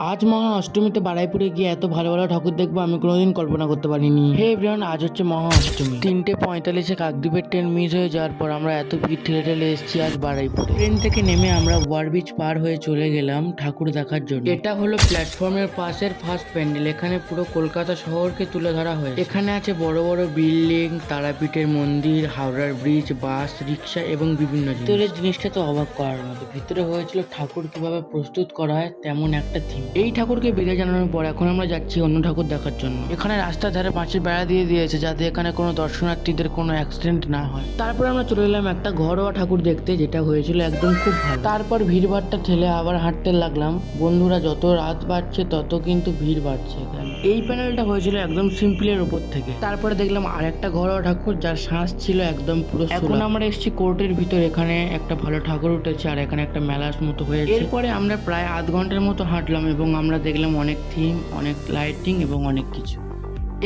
আজ মহা অষ্টমীতে বারাইপুরে গিয়ে এত ভালো ভালো ঠাকুর দেখবো আমি কোনোদিন কল্পনা করতে পারিনি। হে এভরিওয়ান, আজ হচ্ছে মহা অষ্টমী। 3:45 কাকদ্বীপের ট্রেন মিস হয়ে যাওয়ার পর আমরা এত ভিড় ঠেলে ঠেলে এসেছি আজ বারাইপুরে। ট্রেন থেকে নেমে আমরা ওভারব্রিজ পার হয়ে চলে গেলাম ঠাকুর দেখার জন্য। এটা হলো প্ল্যাটফর্মের পাশের ফার্স্ট প্যান্ডেল। এখানে পুরো কলকাতা শহরকে তুলে ধরা হয়েছে। এখানে আছে বড় বড় বিল্ডিং, তারাপীঠের মন্দির, হাওড়ার ব্রিজ, বাস, রিক্সা এবং বিভিন্ন ভিতরের জিনিসটা তো অবাক করার মতো। ভিতরে হয়েছিল ঠাকুর কিভাবে প্রস্তুত করা হয় তেমন একটা থিম। এই ঠাকুরকে বিদায় জানানোর পর এখন আমরা যাচ্ছি অন্য ঠাকুর দেখার জন্য। এখানে রাস্তার ধারে পাঁচিল বেড়া দিয়ে দিয়েছে যাতে এখানে কোনো দর্শনার্থীদের কোনো অ্যাক্সিডেন্ট না হয়। তারপর আমরা চলে এলাম একটা ঘরোয়া ঠাকুর দেখতে, যেটা হয়েছিল একদম খুব ভালো। তারপর ভিড়ভাড়টা ঠেলে আবার হাঁটতে লাগলাম। বন্ধুরা, যত রাত বাড়ছে তত কিন্তু ভিড় বাড়ছে এখানে। এই প্যানেলটা হয়েছিল একদম সিম্পলের উপর থেকে। তারপরে দেখলাম আরেকটা ঘরোয়া ঠাকুর যার শ্বাস ছিল একদম পুরো। এখন আমরা এসেছি কোর্টের ভিতর। এখানে একটা ভালো ঠাকুর উঠেছে আর এখানে একটা মেলার মতো হয়েছে। এরপরে আমরা প্রায় আধ ঘন্টার মতো হাঁটলাম এবং আমরা দেখলাম অনেক থিম, অনেক লাইটিং এবং অনেক কিছু।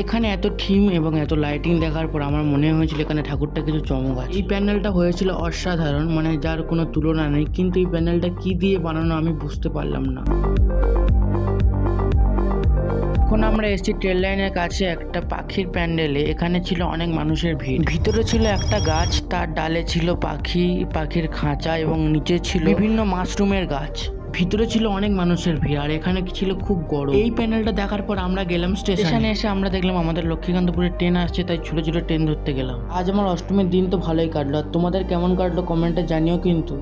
এখানে এত থিম এবং এত লাইটিং দেখার পর আমার মনে হয়েছিল এখানে ঠাকুরটা কিছু চমক আছে। এই প্যান্ডেলটা হয়েছিল অসাধারণ, মানে যার কোনো তুলনা নেই। কিন্তু এই প্যান্ডেলটা কি দিয়ে বানানো আমি বুঝতে পারলাম না। এখন আমরা এসেছি ট্রেন লাইনের কাছে একটা পাখির প্যান্ডেলে। এখানে ছিল অনেক মানুষের ভিড়। ভিতরে ছিল একটা গাছ, তার ডালে ছিল পাখি, পাখির খাঁচা এবং নিচে ছিল বিভিন্ন মাশরুমের গাছ। ভিতরে ছিল অনেক মানুষের ভিড় আর এখানে ছিল খুব গরম। এই প্যানেলটা দেখার পর আমরা গেলাম স্টেশনে। এসে আমরা দেখলাম আমাদের লক্ষ্মীকান্তপুরের ট্রেন আসছে, তাই ছোট ছোট ট্রেন ধরতে গেলাম। আজ আমার অষ্টমীর দিন তো ভালোই কাটলো। আর তোমাদের কেমন কাটলো কমেন্টে জানিও কিন্তু।